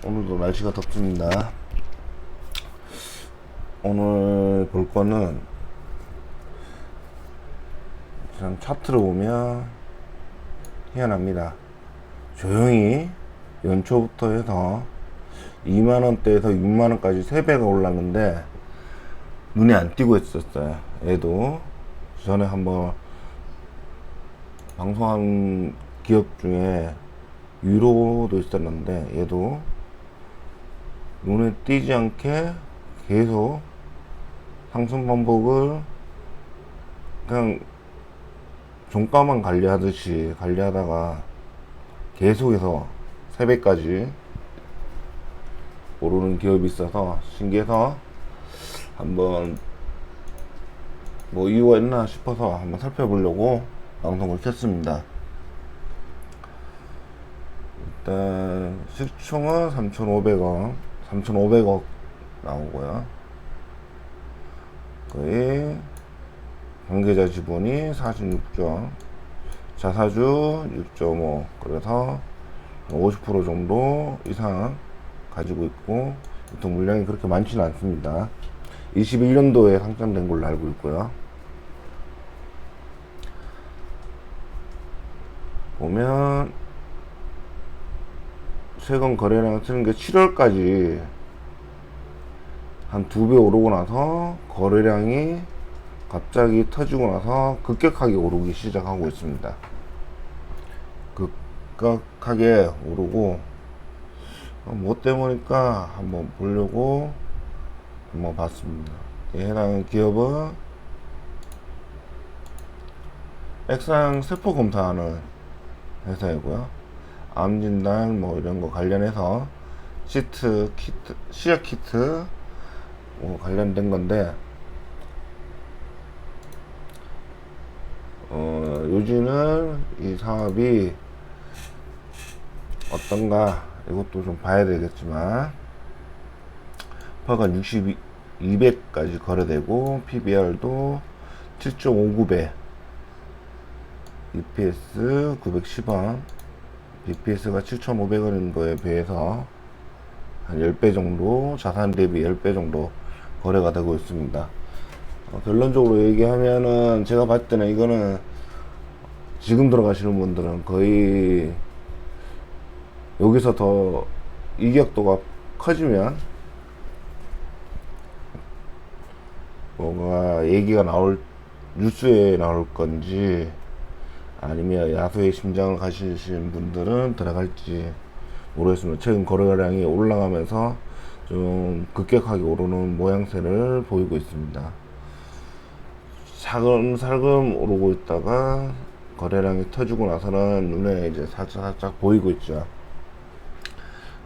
오늘도 날씨가 덥습니다. 오늘 볼 거는 참 차트를 보면 희한합니다. 조용히 연초부터 해서 2만원대에서 6만원까지 3배가 올랐는데 눈에 안 띄고 있었어요. 얘도 전에 한번 방송한 기업 중에 유로도 있었는데 얘도 눈에 띄지 않게 계속 상승 반복을 그냥 종가만 관리하듯이 관리하다가 계속해서 3배까지 오르는 기업이 있어서 신기해서 한번 뭐 이유가 있나 싶어서 한번 살펴보려고 방송을 켰습니다. 일단 시총은 3,500억 나오고요. 거의 관계자 지분이 46조, 자사주 6.5, 그래서 50% 정도 이상 가지고 있고 유통 물량이 그렇게 많지는 않습니다. 21년도에 상장된 걸로 알고 있고요. 보면 최근 거래량 쓰는 게 7월까지 한 2배 오르고 나서 거래량이 갑자기 터지고 나서 급격하게 오르기 시작하고 있습니다. 급격하게 오르고 뭐 때문일까 한번 보려고 한번 봤습니다. 해당 기업은 액상 세포 검사하는 회사이고요. 암 진단 뭐 이런 거 관련해서 시트 키트, 시약 키트 뭐 관련된 건데 요지는 이 사업이 어떤가 이것도 좀 봐야 되겠지만 퍼가 200까지 거래되고 PBR도 7.59배, EPS 910원, BPS가 7,500원인 거에 비해서 한 10배 정도, 자산 대비 10배 정도 거래가 되고 있습니다. 결론적으로 얘기하면은 제가 봤을 때는 이거는 지금 들어가시는 분들은 거의 여기서 더 이격도가 커지면 뭔가 얘기가 뉴스에 나올 건지 아니면 야수의 심장을 가지신 분들은 들어갈지 모르겠습니다. 최근 거래량이 올라가면서 좀 급격하게 오르는 모양새를 보이고 있습니다. 살금 오르고 있다가 거래량이 터지고 나서는 눈에 이제 살짝 보이고 있죠.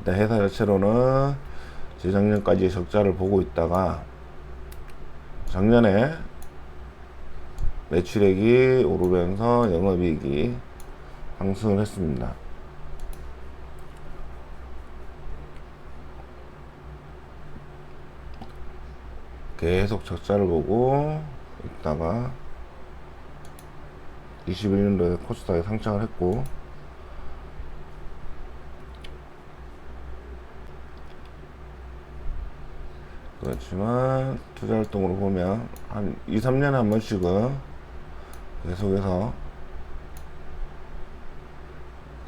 근데 회사 자체로는 재작년까지 적자를 보고 있다가 작년에 매출액이 오르면서 영업이익이 상승을 했습니다. 계속 적자를 보고 있다가 21년도에 코스닥에 상장을 했고 그렇지만 투자 활동으로 보면 한 2-3년에 한 번씩은 계속해서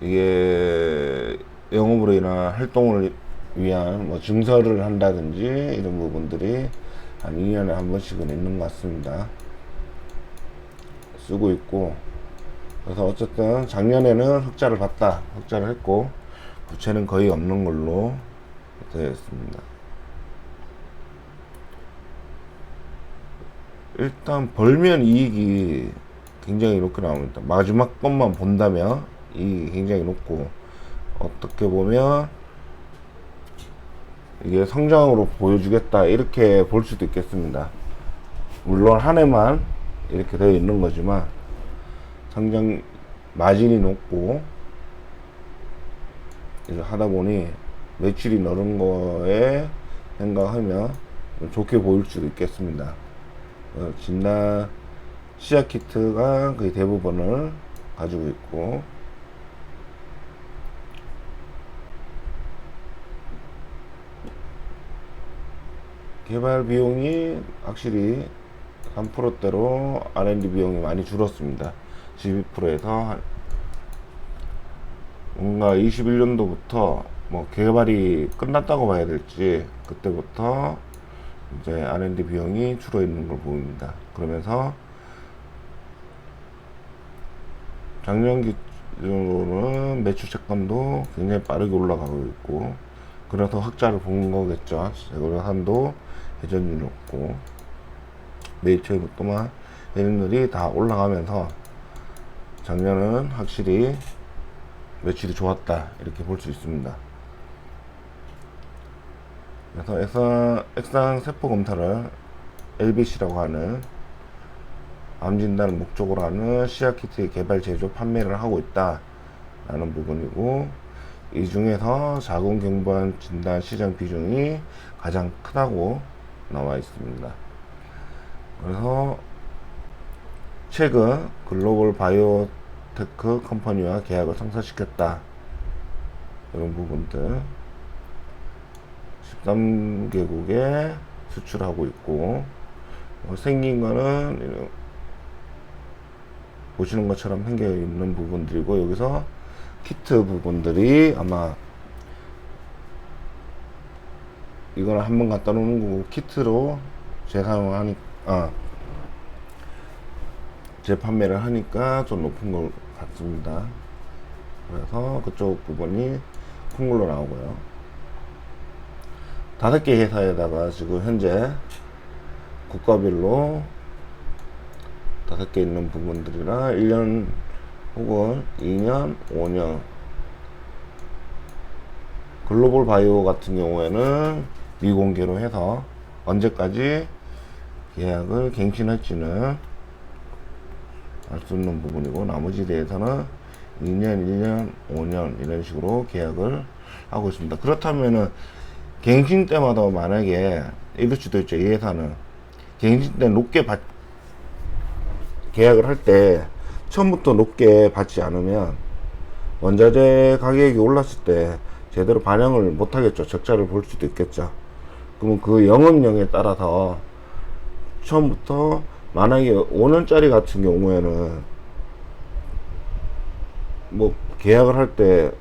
이게 영업으로 인한 활동을 위한 뭐 증설을 한다든지 이런 부분들이 한 2년에 한 번씩은 있는 것 같습니다. 쓰고 있고 그래서 어쨌든 작년에는 흑자를 했고 부채는 거의 없는 걸로 되어 있습니다. 일단 벌면 이익이 굉장히 높게 나옵니다. 마지막 것만 본다면 이익이 굉장히 높고 어떻게 보면 이게 성장으로 보여주겠다 이렇게 볼 수도 있겠습니다. 물론 한 해만 이렇게 되어 있는 거지만 성장 마진이 높고 이제 하다 보니 매출이 늘은 거에 생각하면 좋게 보일 수도 있겠습니다. 진단 시약 키트가 거의 대부분을 가지고 있고 개발 비용이 확실히 3%대로 R&D 비용이 많이 줄었습니다. 12%에서 뭔가 21년도부터 뭐 개발이 끝났다고 봐야 될지 그때부터 이제 R&D 비용이 줄어 있는 걸 보입니다. 그러면서 작년 기준으로는 매출 채권도 굉장히 빠르게 올라가고 있고, 그래서 흑자를 본 거겠죠. 재고자산도 회전율이 높고 매출 또한 회전율이 다 올라가면서 작년은 확실히 매출이 좋았다 이렇게 볼 수 있습니다. 그래서 액상 세포 검사를 LBC라고 하는 암 진단을 목적으로 하는 CR키트의 개발, 제조, 판매를 하고 있다 라는 부분이고, 이 중에서 자궁경부암 진단 시장 비중이 가장 크다고 나와 있습니다. 그래서 최근 글로벌 바이오테크 컴퍼니와 계약을 성사시켰다, 이런 부분들 13개국에 수출하고 있고, 생긴 거는 보시는 것처럼 생겨 있는 부분들이고, 여기서 키트 부분들이 아마 이거는 한번 갖다 놓는 거고, 키트로 재사용을 하니까 재판매를 하니까 좀 높은 것 같습니다. 그래서 그쪽 부분이 큰 걸로 나오고요. 5개 회사에다가 지금 현재 국가별로 5개 있는 부분들이라 1년 혹은 2년, 5년. 글로벌 바이오 같은 경우에는 미공개로 해서 언제까지 계약을 갱신할지는 알 수 있는 부분이고, 나머지 대해서는 2년, 1년, 5년 이런 식으로 계약을 하고 있습니다. 그렇다면은 갱신 때마다 만약에 이럴 수도 있죠. 이 회사는 갱신 때 높게 계약을 할 때 처음부터 높게 받지 않으면 원자재 가격이 올랐을 때 제대로 반영을 못 하겠죠. 적자를 볼 수도 있겠죠. 그러면 그 영업력에 따라서 처음부터 만약에 5년짜리 같은 경우에는 뭐 계약을 할 때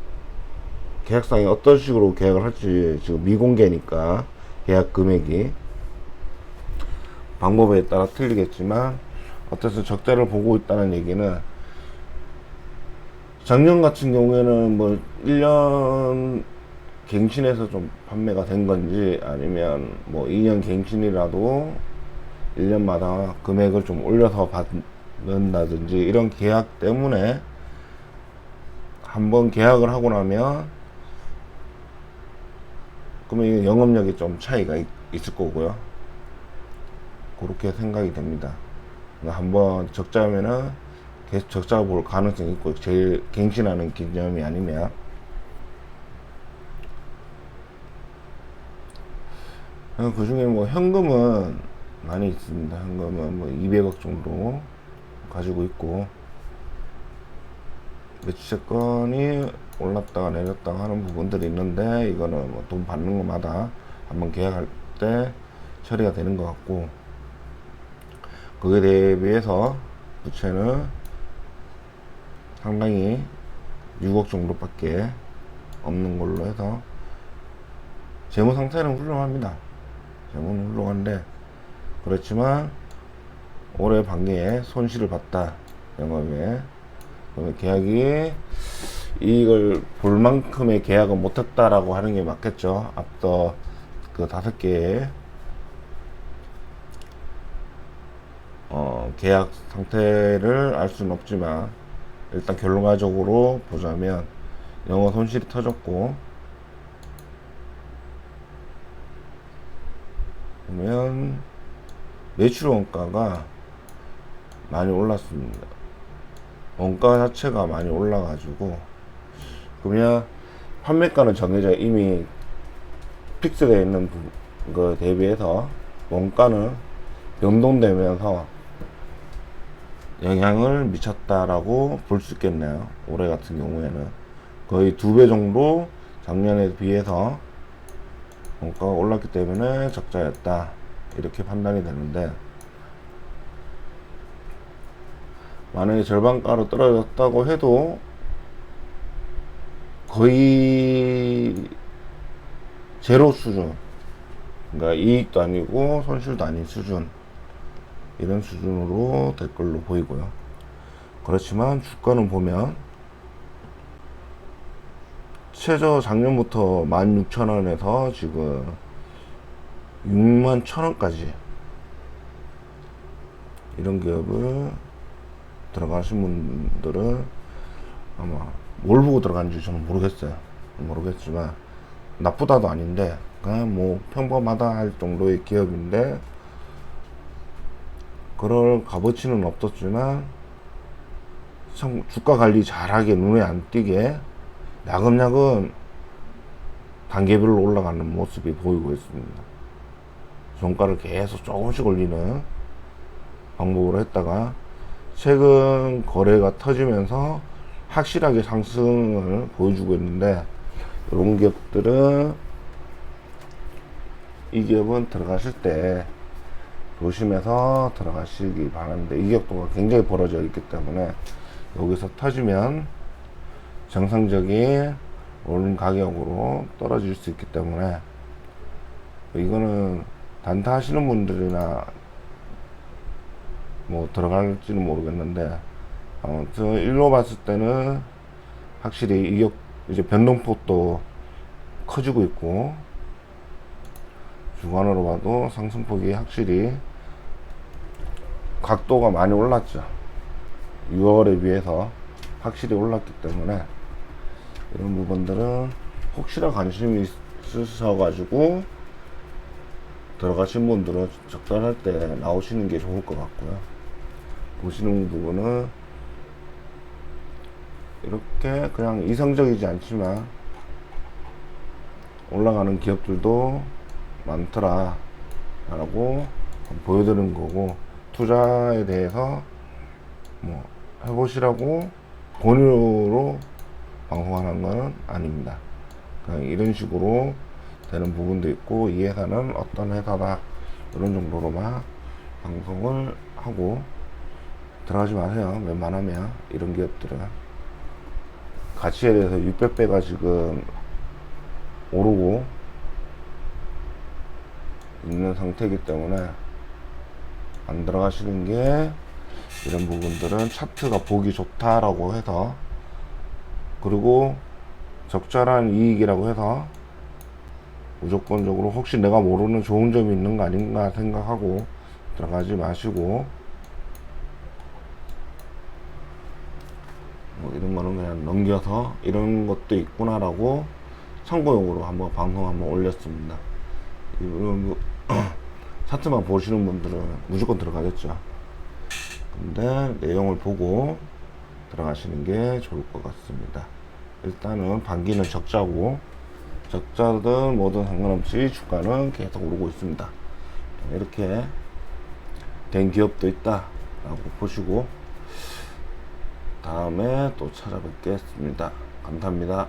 계약상에 어떤 식으로 계약을 할지 지금 미공개니까 계약 금액이 방법에 따라 틀리겠지만, 어쨌든 적자를 보고 있다는 얘기는 작년 같은 경우에는 뭐 1년 갱신해서 좀 판매가 된 건지, 아니면 뭐 2년 갱신이라도 1년마다 금액을 좀 올려서 받는다든지, 이런 계약 때문에 한번 계약을 하고 나면 그러면 영업력이 좀 차이가 있을 거고요. 그렇게 생각이 됩니다. 한번 적자면은 계속 적자 볼 가능성이 있고, 제일 갱신하는 기념이 아니면. 그 중에 뭐 현금은 많이 있습니다. 현금은 뭐 200억 정도 가지고 있고, 매출채권이 올랐다가 내렸다가 하는 부분들이 있는데, 이거는 뭐 돈 받는 것마다 한번 계약할 때 처리가 되는 것 같고, 그에 대비해서 부채는 상당히 6억 정도밖에 없는 걸로 해서 재무 상태는 훌륭합니다. 재무는 훌륭한데, 그렇지만 올해 반기에 손실을 봤다, 영업에. 그러면 계약이 이걸 볼 만큼의 계약은 못했다라고 하는 게 맞겠죠. 앞서 그 5개의 계약 상태를 알 수는 없지만, 일단 결론적으로 보자면 영업 손실이 터졌고, 보면 매출 원가가 많이 올랐습니다. 원가 자체가 많이 올라가지고, 그러면 판매가는 정해져 이미 픽스되어 있는 거 대비해서 원가는 변동되면서 영향을 미쳤다라고 볼 수 있겠네요. 올해 같은 경우에는 거의 2배 정도 작년에 비해서 원가가 올랐기 때문에 적자였다, 이렇게 판단이 되는데, 만약에 절반가로 떨어졌다고 해도 거의 제로 수준, 그러니까 이익도 아니고 손실도 아닌 수준, 이런 수준으로 될 걸로 보이고요. 그렇지만 주가는 보면 최저 작년부터 16,000원에서 지금 61,000원까지 이런 기업을 들어가신 분들은 아마 뭘 보고 들어간지 저는 모르겠지만 나쁘다도 아닌데 그냥 뭐 평범하다 할 정도의 기업인데, 그럴 값어치는 없었지만 주가 관리 잘하게, 눈에 안 띄게 야금야금 단계별로 올라가는 모습이 보이고 있습니다. 종가를 계속 조금씩 올리는 방법으로 했다가 최근 거래가 터지면서 확실하게 상승을 보여주고 있는데, 이런 기업들은, 이 기업은 들어가실 때 조심해서 들어가시기 바랍니다. 이 기업도 굉장히 벌어져 있기 때문에 여기서 터지면 정상적인 오른 가격으로 떨어질 수 있기 때문에, 이거는 단타 하시는 분들이나 뭐 들어갈지는 모르겠는데, 아무튼 일로 봤을 때는 확실히 이 기업 이제 변동폭도 커지고 있고, 주간으로 봐도 상승폭이 확실히 각도가 많이 올랐죠. 6월에 비해서 확실히 올랐기 때문에 이런 부분들은 혹시나 관심이 있으셔가지고 들어가신 분들은 적절할 때 나오시는 게 좋을 것 같고요. 보시는 부분은 이렇게 그냥 이성적이지 않지만 올라가는 기업들도 많더라 라고 보여드리는 거고, 투자에 대해서 뭐 해보시라고 권유로 방송하는 건 아닙니다. 그냥 이런 식으로 되는 부분도 있고, 이 회사는 어떤 회사다 이런 정도로만 방송을 하고, 들어가지 마세요. 웬만하면 이런 기업들은 가치에 대해서 600배가 지금 오르고 있는 상태이기 때문에 안 들어가시는 게, 이런 부분들은 차트가 보기 좋다라고 해서, 그리고 적절한 이익이라고 해서 무조건적으로 혹시 내가 모르는 좋은 점이 있는 거 아닌가 생각하고 들어가지 마시고, 뭐 이런 거는 그냥 넘겨서 이런 것도 있구나라고 참고용으로 한번 방송 한번 올렸습니다. 이런 차트만 보시는 분들은 무조건 들어가겠죠. 근데 내용을 보고 들어가시는 게 좋을 것 같습니다. 일단은 반기는 적자고, 적자든 뭐든 상관없이 주가는 계속 오르고 있습니다. 이렇게 된 기업도 있다 라고 보시고 다음에 또 찾아뵙겠습니다. 감사합니다.